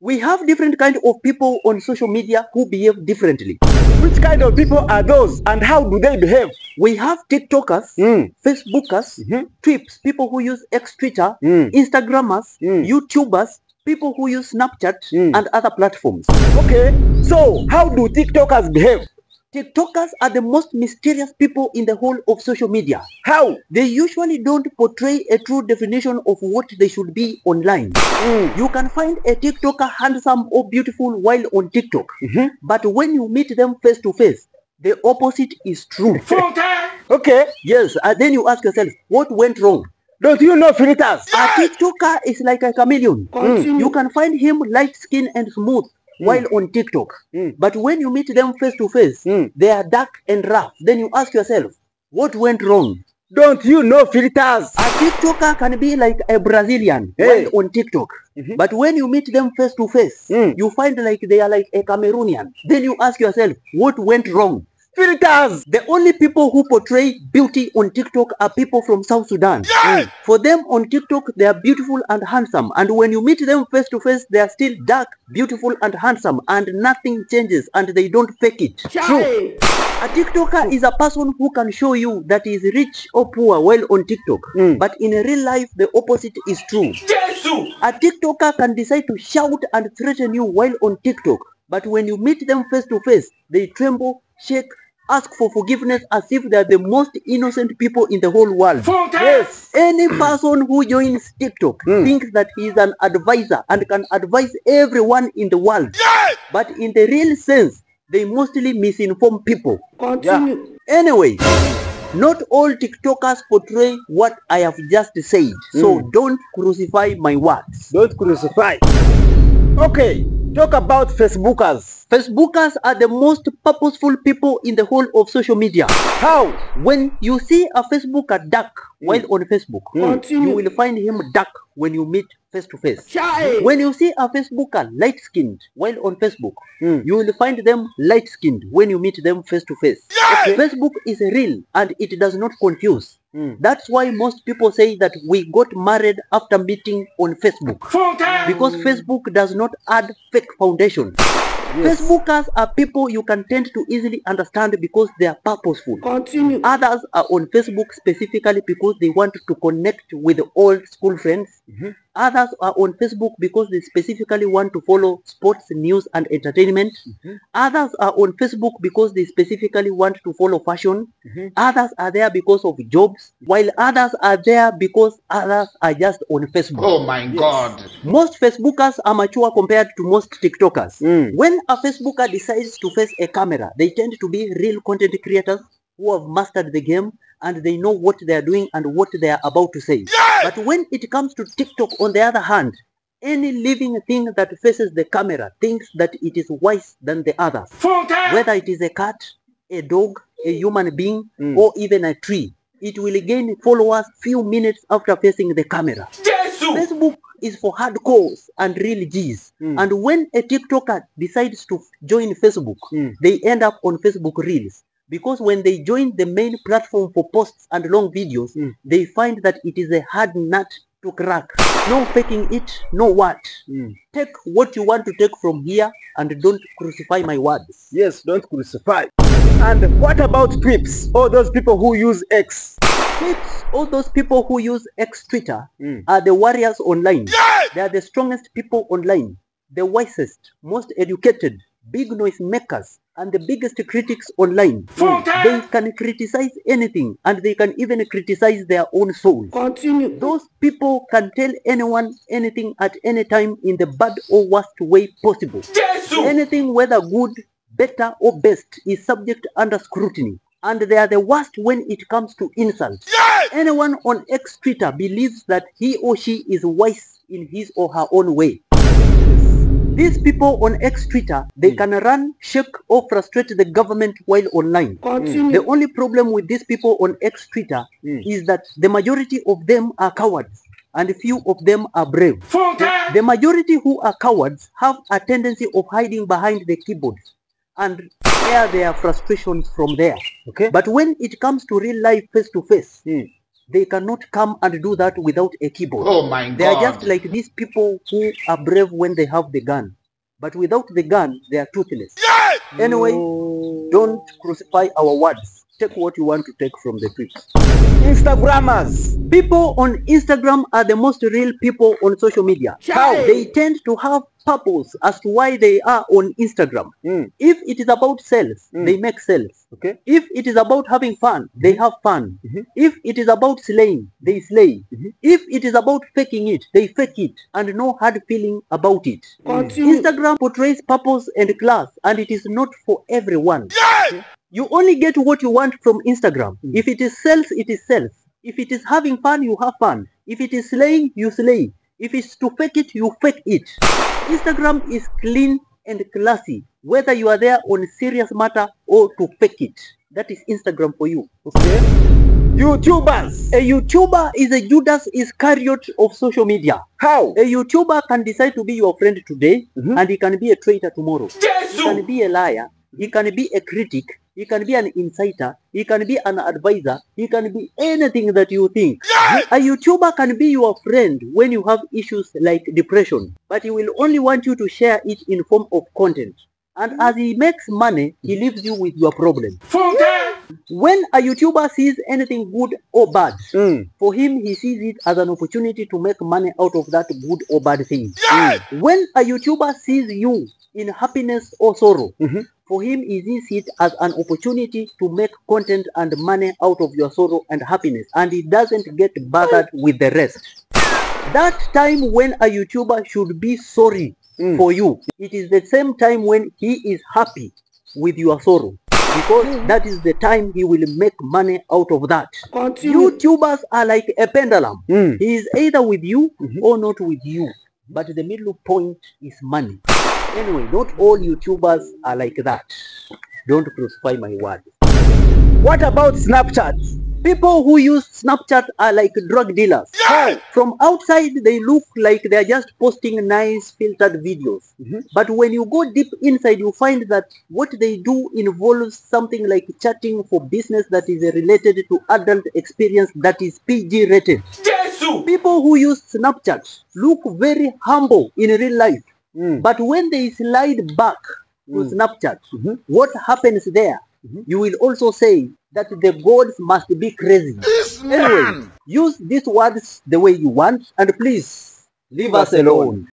We have different kind of people on social media who behave differently. Which kind of people are those and how do they behave? We have TikTokers, Facebookers, Twips, people who use X Twitter, Instagrammers, YouTubers, people who use Snapchat and other platforms. Okay, so how do TikTokers behave? TikTokers are the most mysterious people in the whole of social media. How? They usually don't portray a true definition of what they should be online. You can find a TikToker handsome or beautiful while on TikTok, but when you meet them face to face, the opposite is true. Okay. Yes, and then you ask yourself, what went wrong? Don't you know filters? A TikToker is like a chameleon. You can find him light skinned and smooth while on TikTok. But when you meet them face to face, they are dark and rough. Then you ask yourself, what went wrong? Don't you know filters? A TikToker can be like a Brazilian while on TikTok. But when you meet them face to face, you find like they are like a Cameroonian. Then you ask yourself, what went wrong? Filters! The only people who portray beauty on TikTok are people from South Sudan. For them on TikTok, they are beautiful and handsome. And when you meet them face to face, they are still dark, beautiful and handsome. And nothing changes and they don't fake it. True. A TikToker is a person who can show you that he is rich or poor while on TikTok. But in real life, the opposite is true. A TikToker can decide to shout and threaten you while on TikTok. But when you meet them face to face, they tremble, shake, ask for forgiveness as if they are the most innocent people in the whole world. Yes. Any person who joins TikTok thinks that he is an advisor and can advise everyone in the world. But in the real sense, they mostly misinform people. Continue. Anyway, not all TikTokers portray what I have just said. So don't crucify my words. Don't crucify. Okay, talk about Facebookers. Facebookers are the most purposeful people in the whole of social media. How? When you see a Facebooker dark while on Facebook, you will find him dark when you meet face to face. When you see a Facebooker light-skinned while on Facebook, you will find them light-skinned when you meet them face to face. Facebook is real and it does not confuse. That's why most people say that we got married after meeting on Facebook. Because Facebook does not add fake foundation. Facebookers are people you can tend to easily understand because they are purposeful. Others are on Facebook specifically because they want to connect with old school friends. Others are on Facebook because they specifically want to follow sports, news and entertainment. Others are on Facebook because they specifically want to follow fashion. Others are there because of jobs, while others are there because others are just on Facebook. Oh my God. Most Facebookers are mature compared to most TikTokers. When a Facebooker decides to face a camera, they tend to be real content creators who have mastered the game and they know what they are doing and what they are about to say. But when it comes to TikTok, on the other hand, any living thing that faces the camera thinks that it is wise than the others. Whether it is a cat, a dog, a human being, or even a tree, it will gain followers few minutes after facing the camera. Facebook is for hardcores and real G's. And when a TikToker decides to join Facebook, they end up on Facebook Reels. Because when they join the main platform for posts and long videos, they find that it is a hard nut to crack. No faking it, no what. Take what you want to take from here and don't crucify my words. Yes, don't crucify. And what about Twips? All those people who use X. Twips, all those people who use X Twitter are the warriors online. They are the strongest people online, the wisest, most educated, big noise makers, and the biggest critics online. They can criticize anything and they can even criticize their own soul. Those people can tell anyone anything at any time in the bad or worst way possible. Anything, whether good, better or best, is subject under scrutiny. And they are the worst when it comes to insults. Anyone on X Twitter believes that he or she is wise in his or her own way. These people on X Twitter, they can run, shake or frustrate the government while online. The only problem with these people on X Twitter is that the majority of them are cowards and few of them are brave. The majority who are cowards have a tendency of hiding behind the keyboards and air their frustrations from there. But when it comes to real life face to face, they cannot come and do that without a keyboard. Oh my God. They are just like these people who are brave when they have the gun. But without the gun, they are toothless. Yes! Anyway, don't crucify our words. Take what you want to take from the tweets. Instagrammers. People on Instagram are the most real people on social media. How? They tend to have purpose as to why they are on Instagram. If it is about sales, they make sales. Okay. If it is about having fun, they have fun. If it is about slaying, they slay. If it is about faking it, they fake it, and no hard feeling about it. Instagram portrays purpose and class, and it is not for everyone. Yes! You only get what you want from Instagram. If it is sales, it is sales. If it is having fun, you have fun. If it is slaying, you slay. If it's to fake it, you fake it. Instagram is clean and classy, whether you are there on a serious matter or to fake it. That is Instagram for you. Okay. YouTubers. A YouTuber is a Judas Iscariot of social media. How? A YouTuber can decide to be your friend today, and he can be a traitor tomorrow. He can be a liar. He can be a critic. He can be an insider. He can be an advisor. He can be anything that you think. Yes! A YouTuber can be your friend when you have issues like depression, but he will only want you to share it in form of content. And as he makes money, he leaves you with your problem. When a YouTuber sees anything good or bad, for him, he sees it as an opportunity to make money out of that good or bad thing. Yes! When a YouTuber sees you in happiness or sorrow, for him, he sees it as an opportunity to make content and money out of your sorrow and happiness, and he doesn't get bothered with the rest. That time when a YouTuber should be sorry for you, it is the same time when he is happy with your sorrow, because that is the time he will make money out of that. YouTubers are like a pendulum. He is either with you or not with you, but the middle point is money. Anyway, not all YouTubers are like that. Don't crucify my word. What about Snapchat? People who use Snapchat are like drug dealers. Yes! From outside, they look like they are just posting nice filtered videos. But when you go deep inside, you find that what they do involves something like chatting for business that is related to adult experience that is PG rated. People who use Snapchat look very humble in real life. But when they slide back to Snapchat, what happens there? You will also say that the gods must be crazy. Anyway, use these words the way you want, and please leave us alone.